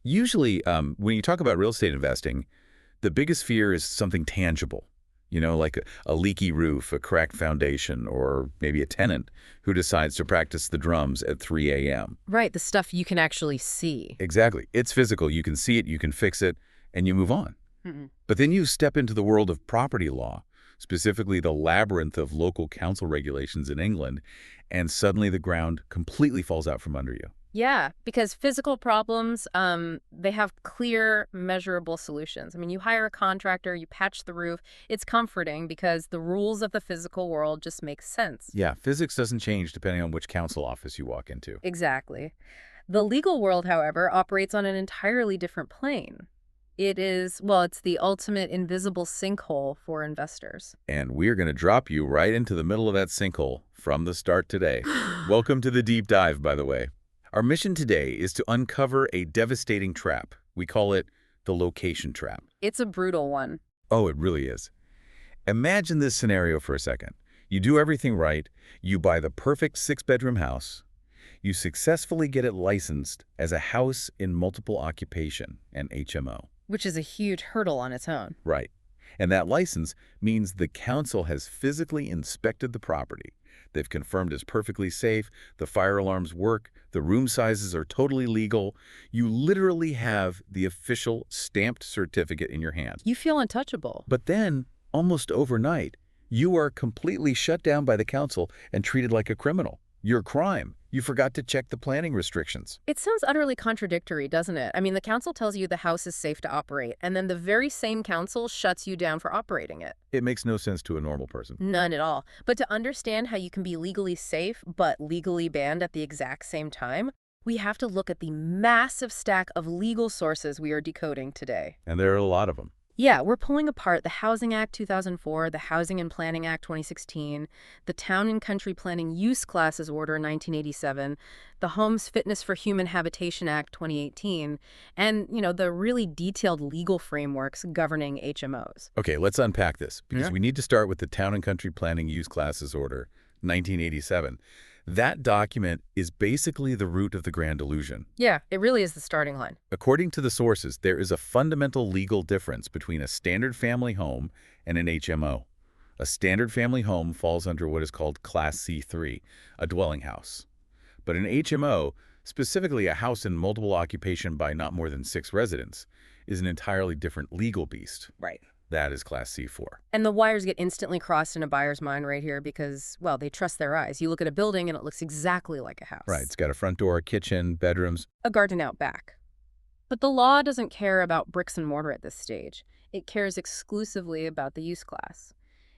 Usually, when you talk about real estate investing, the biggest fear is something tangible, like a leaky roof, a cracked foundation, or maybe a tenant who decides to practice the drums at 3 a.m. Right, the stuff you can actually see. Exactly. It's physical. You can see it, you can fix it, and you move on. Mm-mm. But then you step into the world of property law, specifically the labyrinth of local council regulations in England, and suddenly the ground completely falls out from under you. Yeah, because physical problems, they have clear, measurable solutions. I mean, you hire a contractor, you patch the roof. It's comforting because the rules of the physical world just make sense. Yeah, physics doesn't change depending on which council office you walk into. Exactly. The legal world, however, operates on an entirely different plane. It is, well, it's the ultimate invisible sinkhole for investors. And we're going to drop you right into the middle of that sinkhole from the start today. Welcome to the deep dive, by the way. Our mission today is to uncover a devastating trap. We call it the location trap. It's a brutal one. Oh, it really is. Imagine this scenario for a second. You do everything right. You buy the perfect 6-bedroom house. You successfully get it licensed as a house in multiple occupation, an HMO. Which is a huge hurdle on its own. Right. And that license means the council has physically inspected the property. They've confirmed it's perfectly safe, the fire alarms work, the room sizes are totally legal. You literally have the official stamped certificate in your hand. You feel untouchable. But then, almost overnight, you are completely shut down by the council and treated like a criminal. Your crime. You forgot to check the planning restrictions. It sounds utterly contradictory, doesn't it? I mean, the council tells you the house is safe to operate, and then the very same council shuts you down for operating it. It makes no sense to a normal person. None at all. But to understand how you can be legally safe but legally banned at the exact same time, we have to look at the massive stack of legal sources we are decoding today. And there are a lot of them. Yeah, we're pulling apart the Housing Act 2004, the Housing and Planning Act 2016, the Town and Country Planning Use Classes Order 1987, the Homes Fitness for Human Habitation Act 2018, and, the really detailed legal frameworks governing HMOs. Okay, let's unpack this, because Yeah. we need to start with the Town and Country Planning Use Classes Order 1987. That document is basically the root of the grand illusion. Yeah, it really is the starting line. According to the sources, there is a fundamental legal difference between a standard family home and an HMO. A standard family home falls under what is called Class C3, a dwelling house. But an HMO, specifically a house in multiple occupation by not more than 6 residents, is an entirely different legal beast. Right. That is Class C4. And the wires get instantly crossed in a buyer's mind right here because, well, they trust their eyes. You look at a building and it looks exactly like a house. Right, it's got a front door, a kitchen, bedrooms. A garden out back. But the law doesn't care about bricks and mortar at this stage. It cares exclusively about the use class.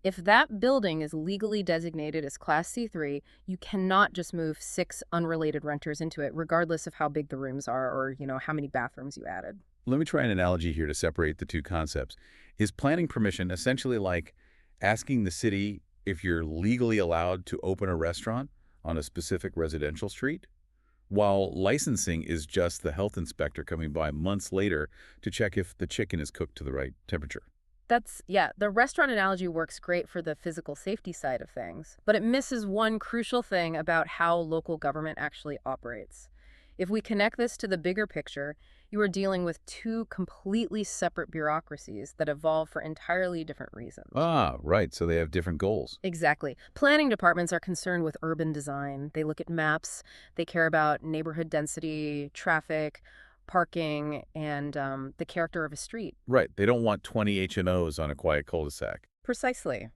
If that building is legally designated as Class C3, you cannot just move 6 unrelated renters into it, regardless of how big the rooms are or, how many bathrooms you added. Let me try an analogy here to separate the two concepts. Is planning permission essentially like asking the city if you're legally allowed to open a restaurant on a specific residential street? While licensing is just the health inspector coming by months later to check if the chicken is cooked to the right temperature. The restaurant analogy works great for the physical safety side of things, but it misses one crucial thing about how local government actually operates. If we connect this to the bigger picture, you are dealing with 2 completely separate bureaucracies that evolve for entirely different reasons. Ah, right. So they have different goals. Exactly. Planning departments are concerned with urban design. They look at maps. They care about neighborhood density, traffic, parking, and the character of a street. Right. They don't want 20 H&Os on a quiet cul-de-sac. Precisely.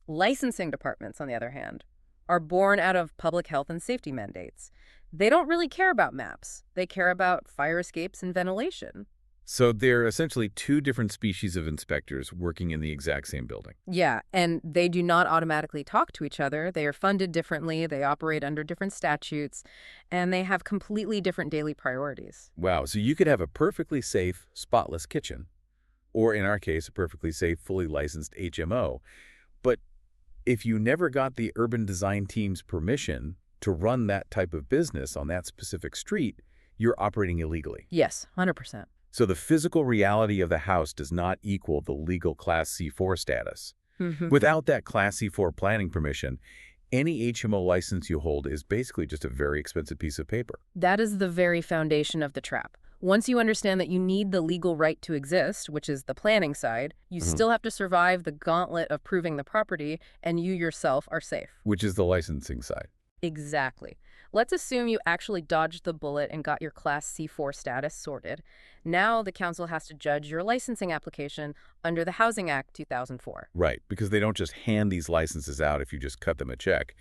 Licensing departments, on the other hand, are born out of public health and safety mandates. They don't really care about maps. They care about fire escapes and ventilation. So they're essentially 2 different species of inspectors working in the exact same building. Yeah, and they do not automatically talk to each other. They are funded differently, they operate under different statutes, and they have completely different daily priorities. Wow, so you could have a perfectly safe, spotless kitchen, or in our case, a perfectly safe, fully licensed HMO. But if you never got the urban design team's permission to run that type of business on that specific street, you're operating illegally. Yes, 100%. So the physical reality of the house does not equal the legal Class C4 status. Without that Class C4 planning permission, any HMO license you hold is basically just a very expensive piece of paper. That is the very foundation of the trap. Once you understand that you need the legal right to exist, which is the planning side, you Mhm. still have to survive the gauntlet of proving the property and you yourself are safe. Which is the licensing side. Exactly. Let's assume you actually dodged the bullet and got your Class C4 status sorted. Now the council has to judge your licensing application under the Housing Act 2004. Right, because they don't just hand these licenses out if you just cut them a check.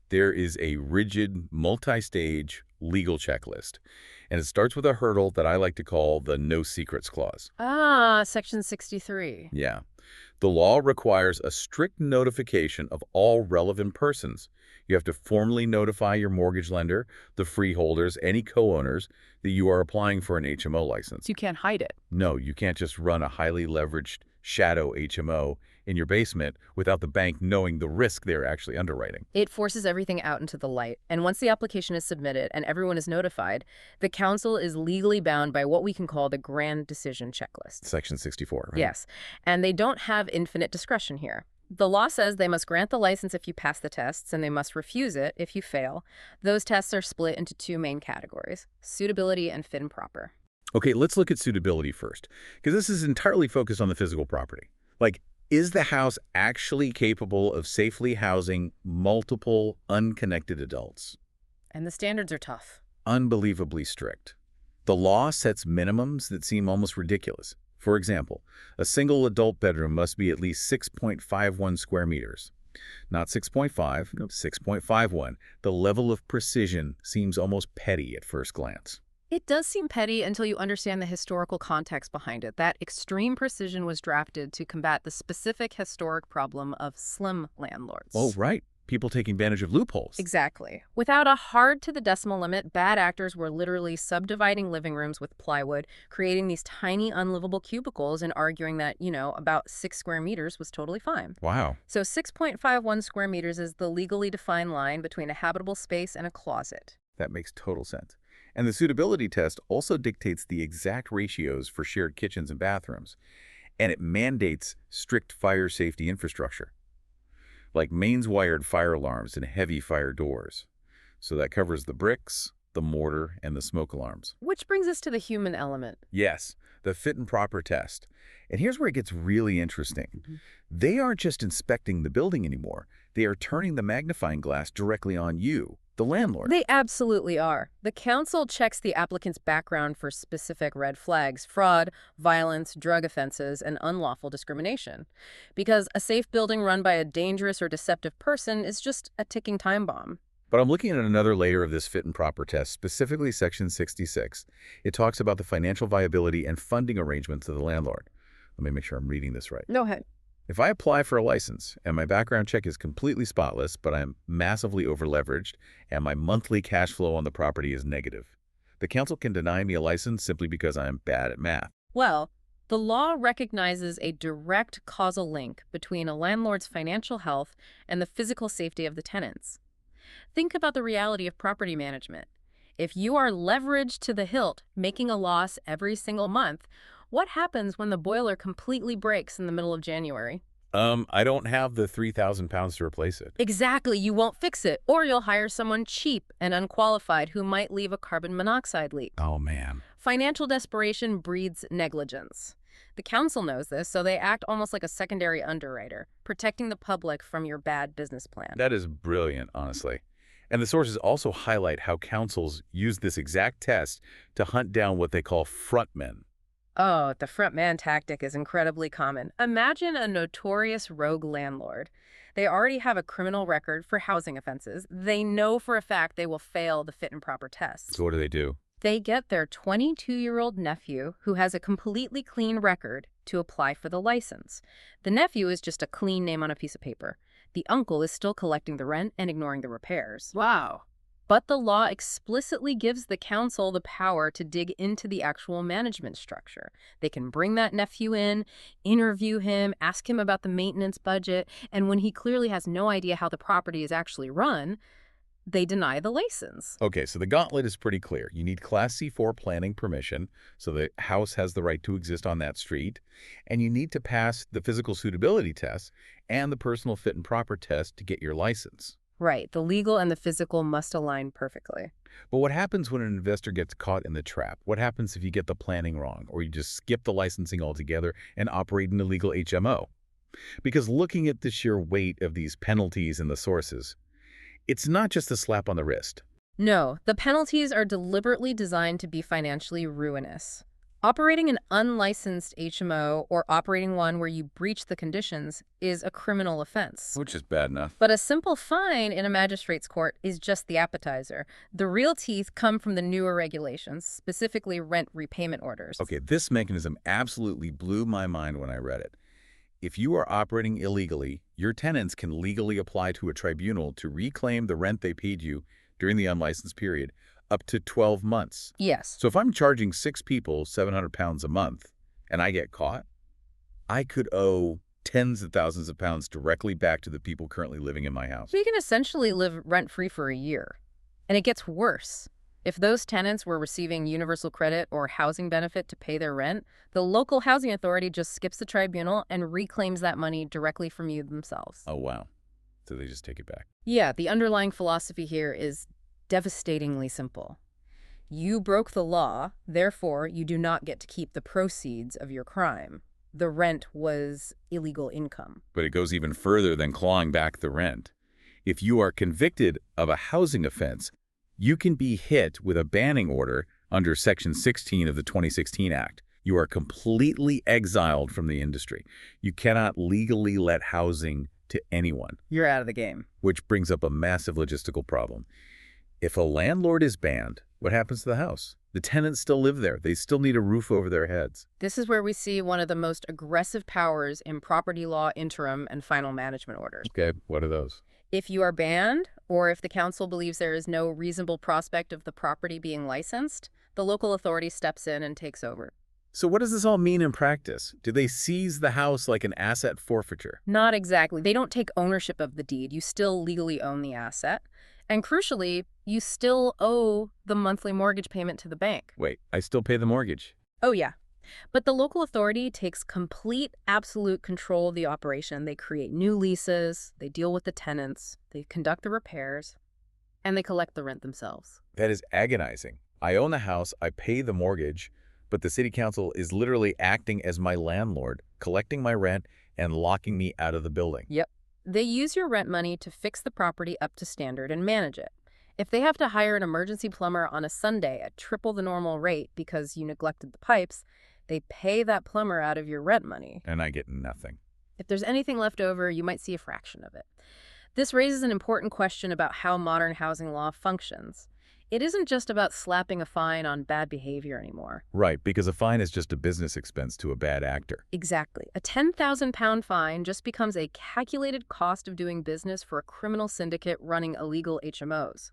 There is a rigid, multi-stage legal checklist. And it starts with a hurdle that I like to call the no secrets clause. Ah, Section 63. Yeah. The law requires a strict notification of all relevant persons. You have to formally notify your mortgage lender, the freeholders, any co-owners that you are applying for an HMO license. So you can't hide it. No, you can't just run a highly leveraged shadow HMO in your basement without the bank knowing the risk they're actually underwriting. It forces everything out into the light, and once the application is submitted and everyone is notified, the council is legally bound by what we can call the grand decision checklist. Section 64, right? Yes, and they don't have infinite discretion here. The law says they must grant the license if you pass the tests, and they must refuse it if you fail. Those tests are split into two main categories, suitability and fit and proper. Okay, let's look at suitability first, because this is entirely focused on the physical property. Like, is the house actually capable of safely housing multiple unconnected adults? And the standards are tough. Unbelievably strict. The law sets minimums that seem almost ridiculous. For example, a single adult bedroom must be at least 6.51 square meters. Not 6.5, no, 6.51. The level of precision seems almost petty at first glance. It does seem petty until you understand the historical context behind it. That extreme precision was drafted to combat the specific historic problem of slim landlords. Oh, right. People taking advantage of loopholes. Exactly. Without a hard-to-the-decimal limit, bad actors were literally subdividing living rooms with plywood, creating these tiny, unlivable cubicles and arguing that, about 6 square meters was totally fine. Wow. So 6.51 square meters is the legally defined line between a habitable space and a closet. That makes total sense. And the suitability test also dictates the exact ratios for shared kitchens and bathrooms. And it mandates strict fire safety infrastructure, like mains-wired fire alarms and heavy fire doors. So that covers the bricks, the mortar, and the smoke alarms. Which brings us to the human element. Yes, the fit and proper test. And here's where it gets really interesting. They aren't just inspecting the building anymore. They are turning the magnifying glass directly on you, the landlord. They absolutely are. The council checks the applicant's background for specific red flags: fraud, violence, drug offenses, and unlawful discrimination. Because a safe building run by a dangerous or deceptive person is just a ticking time bomb. But I'm looking at another layer of this fit and proper test, specifically Section 66. It talks about the financial viability and funding arrangements of the landlord. Let me make sure I'm reading this right. No head. If I apply for a license and my background check is completely spotless, but I'm massively over-leveraged and my monthly cash flow on the property is negative, the council can deny me a license simply because I'm bad at math. Well, the law recognizes a direct causal link between a landlord's financial health and the physical safety of the tenants. Think about the reality of property management. If you are leveraged to the hilt, making a loss every single month, what happens when the boiler completely breaks in the middle of January? I don't have the 3,000 pounds to replace it. Exactly, you won't fix it, or you'll hire someone cheap and unqualified who might leave a carbon monoxide leak. Oh, man. Financial desperation breeds negligence. The council knows this, so they act almost like a secondary underwriter, protecting the public from your bad business plan. That is brilliant, honestly. And the sources also highlight how councils use this exact test to hunt down what they call frontmen. Oh, the front man tactic is incredibly common. Imagine a notorious rogue landlord. They already have a criminal record for housing offenses. They know for a fact they will fail the fit and proper test. So what do? They get their 22-year-old nephew, who has a completely clean record, to apply for the license. The nephew is just a clean name on a piece of paper. The uncle is still collecting the rent and ignoring the repairs. Wow. But the law explicitly gives the council the power to dig into the actual management structure. They can bring that nephew in, interview him, ask him about the maintenance budget, and when he clearly has no idea how the property is actually run, they deny the license. Okay, so the gauntlet is pretty clear. You need Class C4 planning permission, so the house has the right to exist on that street, and you need to pass the physical suitability test and the personal fit and proper test to get your license. Right. The legal and the physical must align perfectly. But what happens when an investor gets caught in the trap? What happens if you get the planning wrong, or you just skip the licensing altogether and operate an illegal HMO? Because looking at the sheer weight of these penalties and the sources, it's not just a slap on the wrist. No, the penalties are deliberately designed to be financially ruinous. Operating an unlicensed HMO or operating one where you breach the conditions is a criminal offense. Which is bad enough. But a simple fine in a magistrate's court is just the appetizer. The real teeth come from the newer regulations, specifically rent repayment orders. Okay, this mechanism absolutely blew my mind when I read it. If you are operating illegally, your tenants can legally apply to a tribunal to reclaim the rent they paid you during the unlicensed period, up to 12 months. Yes. So if I'm charging 6 people £700 a month and I get caught, I could owe tens of thousands of pounds directly back to the people currently living in my house. So you can essentially live rent-free for a year. And it gets worse. If those tenants were receiving universal credit or housing benefit to pay their rent, the local housing authority just skips the tribunal and reclaims that money directly from you themselves. Oh, wow. So they just take it back. Yeah, the underlying philosophy here is devastatingly simple. You broke the law, therefore you do not get to keep the proceeds of your crime. The rent was illegal income. But it goes even further than clawing back the rent. If you are convicted of a housing offense, you can be hit with a banning order under Section 16 of the 2016 Act. You are completely exiled from the industry. You cannot legally let housing to anyone. You're out of the game. Which brings up a massive logistical problem. If a landlord is banned, what happens to the house? The tenants still live there. They still need a roof over their heads. This is where we see one of the most aggressive powers in property law interim and final management orders. Okay, what are those? If you are banned, or if the council believes there is no reasonable prospect of the property being licensed, the local authority steps in and takes over. So what does this all mean in practice? Do they seize the house like an asset forfeiture? Not exactly. They don't take ownership of the deed. You still legally own the asset. And crucially, you still owe the monthly mortgage payment to the bank. Wait, I still pay the mortgage. Oh, yeah. But the local authority takes complete, absolute control of the operation. They create new leases, they deal with the tenants, they conduct the repairs, and they collect the rent themselves. That is agonizing. I own the house, I pay the mortgage, but the city council is literally acting as my landlord, collecting my rent and locking me out of the building. Yep. They use your rent money to fix the property up to standard and manage it. If they have to hire an emergency plumber on a Sunday at triple the normal rate because you neglected the pipes, they pay that plumber out of your rent money. And I get nothing. If there's anything left over, you might see a fraction of it. This raises an important question about how modern housing law functions. It isn't just about slapping a fine on bad behavior anymore. Right, because a fine is just a business expense to a bad actor. Exactly. A £10,000 fine just becomes a calculated cost of doing business for a criminal syndicate running illegal HMOs.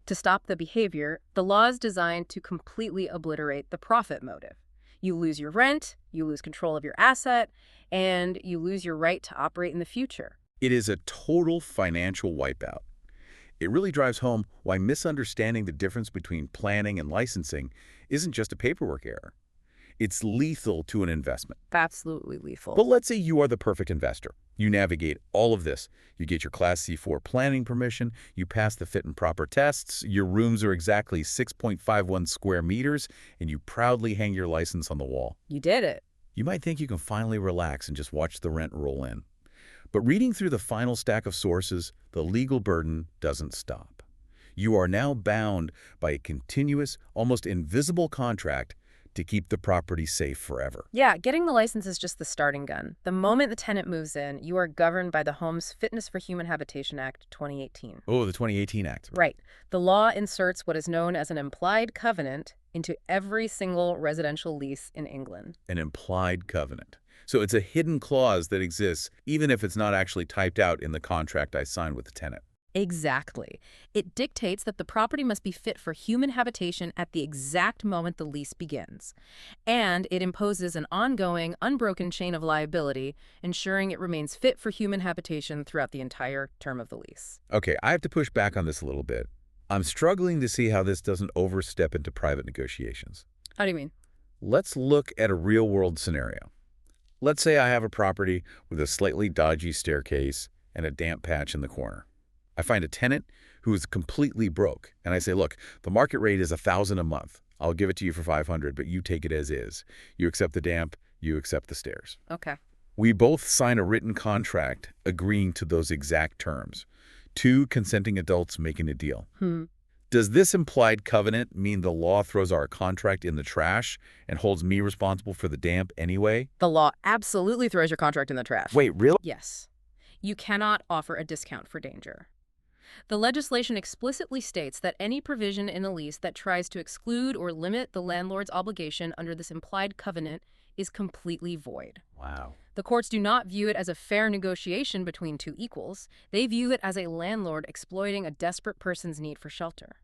To stop the behavior, the law is designed to completely obliterate the profit motive. You lose your rent, you lose control of your asset, and you lose your right to operate in the future. It is a total financial wipeout. It really drives home why misunderstanding the difference between planning and licensing isn't just a paperwork error. It's lethal to an investment. Absolutely lethal. But let's say you are the perfect investor. You navigate all of this. You get your Class C4 planning permission, you pass the fit and proper tests, your rooms are exactly 6.51 square meters, and you proudly hang your license on the wall. You did it. You might think you can finally relax and just watch the rent roll in. But reading through the final stack of sources, the legal burden doesn't stop. You are now bound by a continuous, almost invisible contract to keep the property safe forever. Yeah, getting the license is just the starting gun. The moment the tenant moves in, you are governed by the Home's Fitness for Human Habitation Act 2018. Oh, the 2018 Act. Right. The law inserts what is known as an implied covenant into every single residential lease in England. An implied covenant. So it's a hidden clause that exists even if it's not actually typed out in the contract I signed with the tenant. Exactly. It dictates that the property must be fit for human habitation at the exact moment the lease begins. And it imposes an ongoing, unbroken chain of liability, ensuring it remains fit for human habitation throughout the entire term of the lease. Okay, I have to push back on this a little bit. I'm struggling to see how this doesn't overstep into private negotiations. How do you mean? Let's look at a real-world scenario. Let's say I have a property with a slightly dodgy staircase and a damp patch in the corner. I find a tenant who is completely broke, and I say, look, the market rate is $1,000 a month. I'll give it to you for $500, but you take it as is. You accept the damp, you accept the stairs. Okay. We both sign a written contract agreeing to those exact terms. Two consenting adults making a deal. Does this implied covenant mean the law throws our contract in the trash and holds me responsible for the damp anyway? The law absolutely throws your contract in the trash. Wait, really? Yes. You cannot offer a discount for danger. The legislation explicitly states that any provision in a lease that tries to exclude or limit the landlord's obligation under this implied covenant is completely void. Wow. The courts do not view it as a fair negotiation between two equals. They view it as a landlord exploiting a desperate person's need for shelter.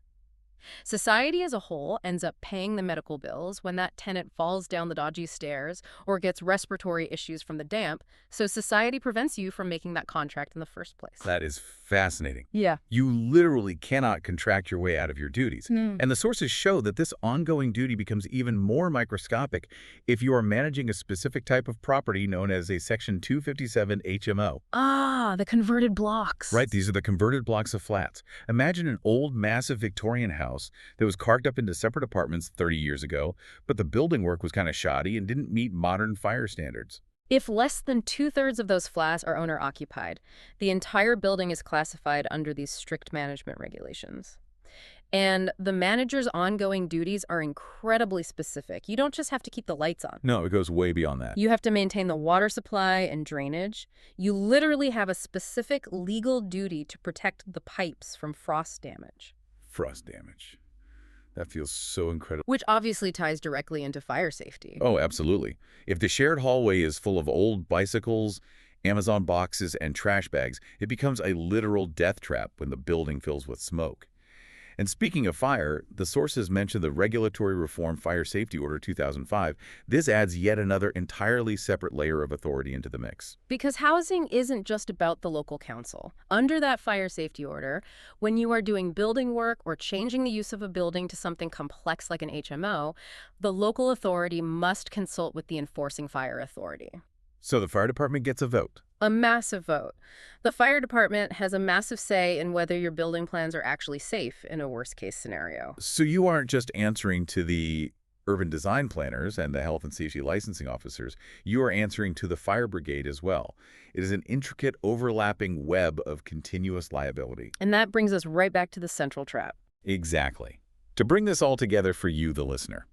Society as a whole ends up paying the medical bills when that tenant falls down the dodgy stairs or gets respiratory issues from the damp, so society prevents you from making that contract in the first place. That is fascinating. Yeah. You literally cannot contract your way out of your duties. And the sources show that this ongoing duty becomes even more microscopic if you are managing a specific type of property known as a Section 257 HMO. Ah, the converted blocks. Right, these are the converted blocks of flats. Imagine an old, massive Victorian house that was carved up into separate apartments 30 years ago, but the building work was kind of shoddy and didn't meet modern fire standards. If less than 2/3 of those flats are owner-occupied, the entire building is classified under these strict management regulations. And the manager's ongoing duties are incredibly specific. You don't just have to keep the lights on. No, it goes way beyond that. You have to maintain the water supply and drainage. You literally have a specific legal duty to protect the pipes from frost damage. Frost damage. That feels so incredible. Which obviously ties directly into fire safety. Oh, absolutely. If the shared hallway is full of old bicycles, Amazon boxes, and trash bags, it becomes a literal death trap when the building fills with smoke. And speaking of fire, the sources mention the Regulatory Reform Fire Safety Order 2005. This adds yet another entirely separate layer of authority into the mix. Because housing isn't just about the local council. Under that fire safety order, when you are doing building work or changing the use of a building to something complex like an HMO, the local authority must consult with the enforcing fire authority. So the fire department gets a vote. A massive vote. The fire department has a massive say in whether your building plans are actually safe in a worst-case scenario. So you aren't just answering to the urban design planners and the health and safety licensing officers. You are answering to the fire brigade as well. It is an intricate, overlapping web of continuous liability. And that brings us right back to the central trap. Exactly. To bring this all together for you, the listener,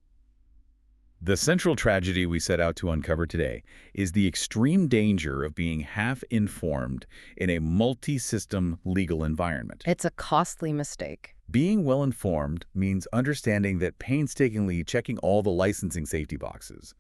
the central tragedy we set out to uncover today is the extreme danger of being half-informed in a multi-system legal environment. It's a costly mistake. Being well-informed means understanding that painstakingly checking all the licensing safety boxes,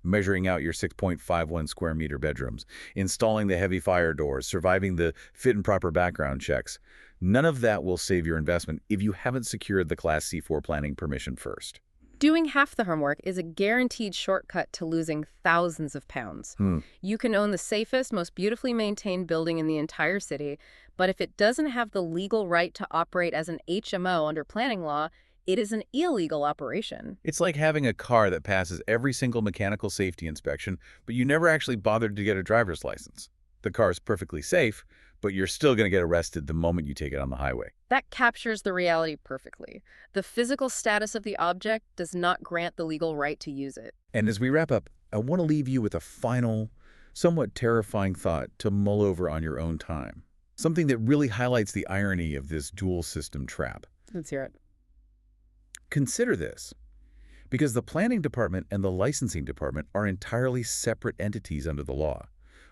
measuring out your 6.51 square meter bedrooms, installing the heavy fire doors, surviving the fit and proper background checks. None of that will save your investment if you haven't secured the Class C4 planning permission first. Doing half the homework is a guaranteed shortcut to losing thousands of pounds. You can own the safest, most beautifully maintained building in the entire city, but if it doesn't have the legal right to operate as an HMO under planning law, it is an illegal operation. It's like having a car that passes every single mechanical safety inspection, but you never actually bothered to get a driver's license. The car is perfectly safe, but you're still going to get arrested the moment you take it on the highway. That captures the reality perfectly. The physical status of the object does not grant the legal right to use it. And as we wrap up, I want to leave you with a final, somewhat terrifying thought to mull over on your own time. Something that really highlights the irony of this dual system trap. Let's hear it. Consider this. Because the planning department and the licensing department are entirely separate entities under the law,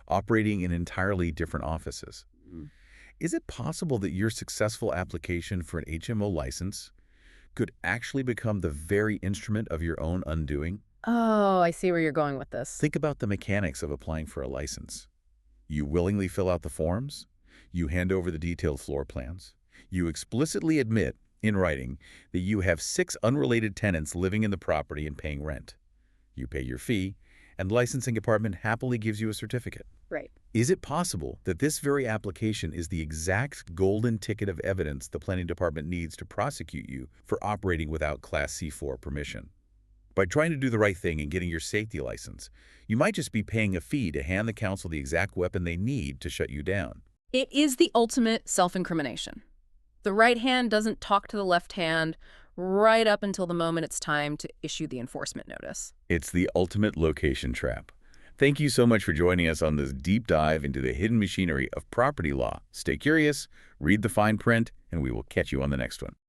operating in entirely different offices. Is it possible that your successful application for an HMO license could actually become the very instrument of your own undoing? Oh, I see where you're going with this. Think about the mechanics of applying for a license. You willingly fill out the forms. You hand over the detailed floor plans. You explicitly admit, in writing, that you have 6 unrelated tenants living in the property and paying rent. You pay your fee, and the licensing department happily gives you a certificate. Right. Is it possible that this very application is the exact golden ticket of evidence the planning department needs to prosecute you for operating without Class C4 permission? By trying to do the right thing and getting your safety license, you might just be paying a fee to hand the council the exact weapon they need to shut you down. It is the ultimate self-incrimination. The right hand doesn't talk to the left hand right up until the moment it's time to issue the enforcement notice. It's the ultimate location trap. Thank you so much for joining us on this deep dive into the hidden machinery of property law. Stay curious, read the fine print, and we will catch you on the next one.